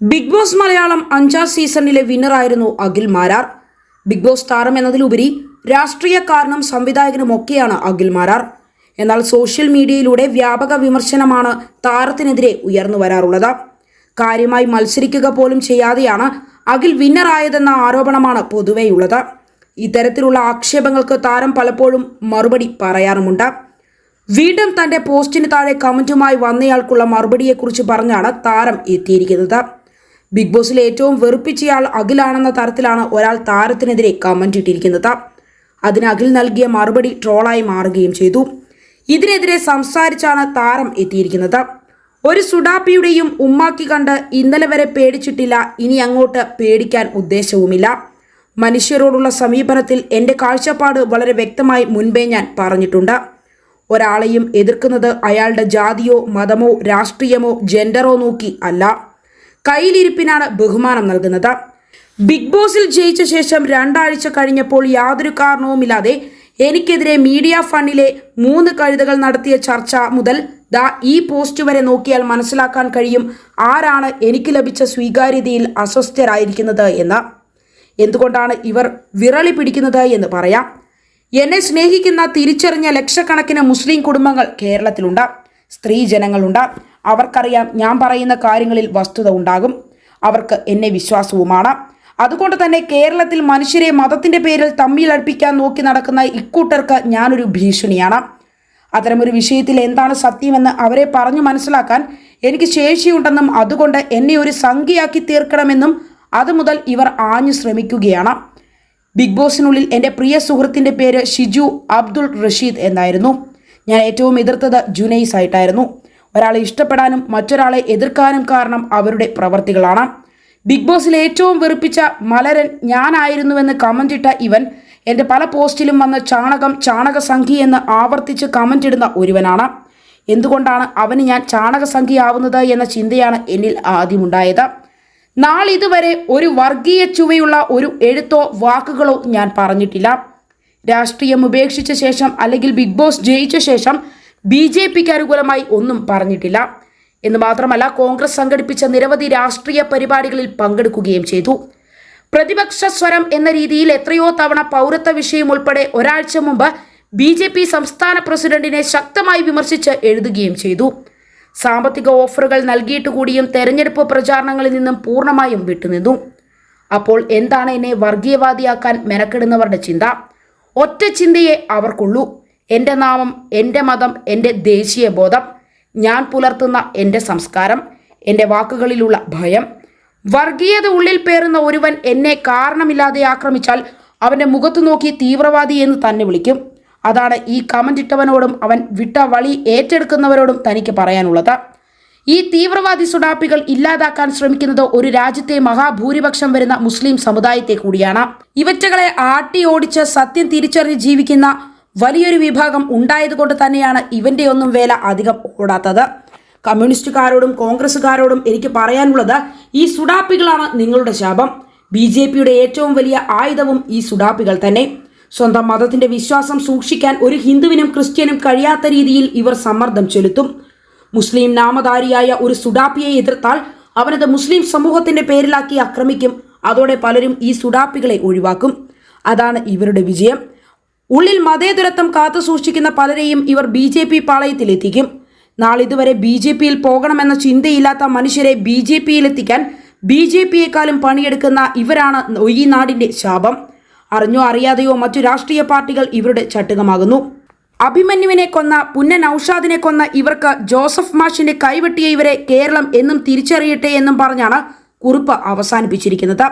Big boss Malayalam 5ാം സീസണിലെ വിന്നറായിരുന്നു Akhil Marar. Big boss താരം എന്നതിലുപരി രാഷ്ട്രീയക്കാരനും സംവിധായകനുമൊക്കെയാണ് അഖിൽ മാരാർ. എന്നാൽ സോഷ്യൽ മീഡിയയിലൂടെ വ്യാപക വിമർശനമാണ് താരത്തിനെതിരെ ഉയർന്നു വരാറുള്ളത്. കാര്യമായി മത്സരിക്കുക പോലും ചെയ്യാതെയാണ് അഖിൽ വിന്നറായതെന്ന ആരോപണമാണ് പൊതുവെയുള്ളത്. ഇത്തരത്തിലുള്ള ആക്ഷേപങ്ങൾക്ക് താരം പലപ്പോഴും മറുപടി പറയാറുമുണ്ട്. വീണ്ടും തന്റെ പോസ്റ്റിന് താഴെ കമന്റുമായി വന്നയാൾക്കുള്ള മറുപടിയെക്കുറിച്ച് പറഞ്ഞാണ് താരം എത്തിയിരിക്കുന്നത്. ബിഗ് ബോസിലെ ഏറ്റവും വെറുപ്പിച്ചയാൾ അഖിലാണെന്ന തരത്തിലാണ് ഒരാൾ താരത്തിനെതിരെ കമന്റ് ഇട്ടിരിക്കുന്നത്. അതിന് അഖിൽ നൽകിയ മറുപടി ട്രോളായി മാറുകയും ചെയ്തു. ഇതിനെതിരെ സംസാരിച്ചാണ് താരം എത്തിയിരിക്കുന്നത്. ഒരു സുഡാപ്പിയുടെയും ഉമ്മാക്കി കണ്ട് ഇന്നലെ വരെ പേടിച്ചിട്ടില്ല, ഇനി അങ്ങോട്ട് പേടിക്കാൻ ഉദ്ദേശവുമില്ല. മനുഷ്യരോടുള്ള സമീപനത്തിൽ എൻ്റെ കാഴ്ചപ്പാട് വളരെ വ്യക്തമായി മുൻപേ ഞാൻ പറഞ്ഞിട്ടുണ്ട്. ഒരാളെയും എതിർക്കുന്നത് അയാളുടെ ജാതിയോ മതമോ രാഷ്ട്രീയമോ ജെൻഡറോ നോക്കി അല്ല, കയ്യിലിരിപ്പിനാണ് ബഹുമാനം നൽകുന്നത്. ബിഗ് ബോസിൽ ജയിച്ച ശേഷം 2 ആഴ്ച കഴിഞ്ഞപ്പോൾ യാതൊരു കാരണവുമില്ലാതെ എനിക്കെതിരെ മീഡിയ ഫണ്ടിലെ 3 കഴുതകൾ നടത്തിയ ചർച്ച മുതൽ ഈ പോസ്റ്റ് വരെ നോക്കിയാൽ മനസ്സിലാക്കാൻ കഴിയും ആരാണ് എനിക്ക് ലഭിച്ച സ്വീകാര്യതയിൽ അസ്വസ്ഥരായിരിക്കുന്നത് എന്ന്. എന്തുകൊണ്ടാണ് ഇവർ വിറളി പിടിക്കുന്നത് എന്ന് പറയാം. എന്നെ സ്നേഹിക്കുന്ന തിരിച്ചറിഞ്ഞ ലക്ഷക്കണക്കിന് മുസ്ലിം കുടുംബങ്ങൾ കേരളത്തിലുണ്ട്. സ്ത്രീ ജനങ്ങളുണ്ട്. അവർക്കറിയാം ഞാൻ പറയുന്ന കാര്യങ്ങളിൽ വസ്തുത ഉണ്ടാകും. അവർക്ക് എന്നെ വിശ്വാസവുമാണ്. അതുകൊണ്ട് തന്നെ കേരളത്തിൽ മനുഷ്യരെ മതത്തിൻ്റെ പേരിൽ തമ്മിലടുപ്പിക്കാൻ നോക്കി നടക്കുന്ന ഇക്കൂട്ടർക്ക് ഞാനൊരു ഭീഷണിയാണ്. അത്തരമൊരു വിഷയത്തിൽ എന്താണ് സത്യമെന്ന് അവരെ പറഞ്ഞു മനസ്സിലാക്കാൻ എനിക്ക് ശേഷിയുണ്ടെന്നും അതുകൊണ്ട് എന്നെ ഒരു സംഖ്യയാക്കി തീർക്കണമെന്നും അതുമുതൽ ഇവർ ആഞ്ഞു ശ്രമിക്കുകയാണ്. ബിഗ് ബോസിനുള്ളിൽ എൻ്റെ പ്രിയ സുഹൃത്തിൻ്റെ പേര് ഷിജു അബ്ദുൾ റഷീദ് എന്നായിരുന്നു. ഞാൻ ഏറ്റവും എതിർത്തത് ജുനൈസ് ആയിട്ടായിരുന്നു. ഒരാളെ ഇഷ്ടപ്പെടാനും മറ്റൊരാളെ എതിർക്കാനും കാരണം അവരുടെ പ്രവർത്തികളാണ്. ബിഗ് ബോസിൽ ഏറ്റവും വെറുപ്പിച്ച മലരൻ ഞാനായിരുന്നുവെന്ന് കമന്റ് ഇട്ട ഇവൻ എൻ്റെ പല പോസ്റ്റിലും വന്ന് ചാണകസംഖ്യ എന്ന് ആവർത്തിച്ച് കമന്റ് ഇടുന്ന ഒരുവനാണ്. എന്തുകൊണ്ടാണ് അവന് ഞാൻ ചാണകസംഖ്യയാവുന്നത് എന്ന ചിന്തയാണ് എന്നിൽ ആദ്യമുണ്ടായത്. നാളിതുവരെ ഒരു വർഗീയ ചുവയുള്ള ഒരു എഴുത്തോ വാക്കുകളോ ഞാൻ പറഞ്ഞിട്ടില്ല. രാഷ്ട്രീയം ഉപേക്ഷിച്ച ശേഷം അല്ലെങ്കിൽ ബിഗ് ബോസ് ജയിച്ച ശേഷം BJPക്ക് അനുകൂലമായി ഒന്നും പറഞ്ഞിട്ടില്ല എന്ന് മാത്രമല്ല, കോൺഗ്രസ് സംഘടിപ്പിച്ച നിരവധി രാഷ്ട്രീയ പരിപാടികളിൽ പങ്കെടുക്കുകയും ചെയ്തു. പ്രതിപക്ഷ സ്വരം എന്ന രീതിയിൽ എത്രയോ തവണ പൗരത്വ വിഷയം ഉൾപ്പെടെ ഒരാഴ്ച മുമ്പ് BJP സംസ്ഥാന പ്രസിഡന്റിനെ ശക്തമായി വിമർശിച്ച് എഴുതുകയും ചെയ്തു. സാമ്പത്തിക ഓഫറുകൾ നൽകിയിട്ട് കൂടിയും തെരഞ്ഞെടുപ്പ് പ്രചാരണങ്ങളിൽ നിന്നും പൂർണ്ണമായും വിട്ടുനിന്നു. അപ്പോൾ എന്താണ് എന്നെ വർഗീയവാദിയാക്കാൻ മെനക്കെടുന്നവരുടെ ചിന്ത? ഒറ്റ ചിന്തയെ അവർക്കുള്ളൂ: എൻ്റെ നാമം, എൻ്റെ മതം, എൻ്റെ ദേശീയ ബോധം, ഞാൻ പുലർത്തുന്ന എൻ്റെ സംസ്കാരം, എൻ്റെ വാക്കുകളിലുള്ള ഭയം. വർഗീയത ഉള്ളിൽ പേറുന്ന ഒരുവൻ എന്നെ കാരണമില്ലാതെ ആക്രമിച്ചാൽ അവൻ്റെ മുഖത്തു നോക്കി തീവ്രവാദി എന്ന് തന്നെ വിളിക്കും. അതാണ് ഈ കമന്റ് ഇട്ടവനോടും അവൻ വിട്ട വഴി ഏറ്റെടുക്കുന്നവരോടും തനിക്ക് പറയാനുള്ളത്. ഈ തീവ്രവാദി സുഡാപ്പികൾ ഇല്ലാതാക്കാൻ ശ്രമിക്കുന്നത് ഒരു രാജ്യത്തെ മഹാഭൂരിപക്ഷം വരുന്ന മുസ്ലിം സമുദായത്തെ കൂടിയാണ്. ഇവറ്റകളെ ആട്ടി ഓടിച്ച് സത്യം തിരിച്ചറിഞ്ഞ് ജീവിക്കുന്ന വലിയൊരു വിഭാഗം ഉണ്ടായതുകൊണ്ട് തന്നെയാണ് ഇവന്റെ ഒന്നും വേല അധികം ഓടാത്തത്. കമ്മ്യൂണിസ്റ്റുകാരോടും കോൺഗ്രസ്സുകാരോടും എനിക്ക് പറയാനുള്ളത്, ഈ സുഡാപ്പികളാണ് നിങ്ങളുടെ ശാപം. BJPയുടെ ഏറ്റവും വലിയ ആയുധവും ഈ സുഡാപ്പികൾ തന്നെ. സ്വന്തം മതത്തിന്റെ വിശ്വാസം സൂക്ഷിക്കാൻ ഒരു ഹിന്ദുവിനും ക്രിസ്ത്യനും കഴിയാത്ത രീതിയിൽ ഇവർ സമ്മർദ്ദം ചെലുത്തും. മുസ്ലിം നാമധാരിയായ ഒരു സുഡാപ്പിയെ എതിർത്താൽ അവനത് മുസ്ലിം സമൂഹത്തിന്റെ പേരിലാക്കി ആക്രമിക്കും. അതോടെ പലരും ഈ സുഡാപ്പികളെ ഒഴിവാക്കും. അതാണ് ഇവരുടെ വിജയം. ഉള്ളിൽ മതേതരത്വം കാത്തു സൂക്ഷിക്കുന്ന പലരെയും ഇവർ BJP പാളയത്തിലെത്തിക്കും. നാളിതുവരെ BJPയിൽ പോകണമെന്ന ചിന്തയില്ലാത്ത മനുഷ്യരെ BJPയിലെത്തിക്കാൻ BJPയെക്കാളും പണിയെടുക്കുന്ന ഇവരാണ് ഈ നാടിന്റെ ശാപം. അറിഞ്ഞോ അറിയാതെയോ മറ്റു രാഷ്ട്രീയ പാർട്ടികൾ ഇവരുടെ ചട്ടുകമാകുന്നു. അഭിമന്യുവിനെ കൊന്ന, പുന്ന നൌഷാദിനെ കൊന്ന ഇവർക്ക് ജോസഫ് മാഷിന്റെ കൈവെട്ടിയ ഇവരെ കേരളം എന്നും തിരിച്ചറിയട്ടെ എന്നും പറഞ്ഞാണ് കുറിപ്പ് അവസാനിപ്പിച്ചിരിക്കുന്നത്.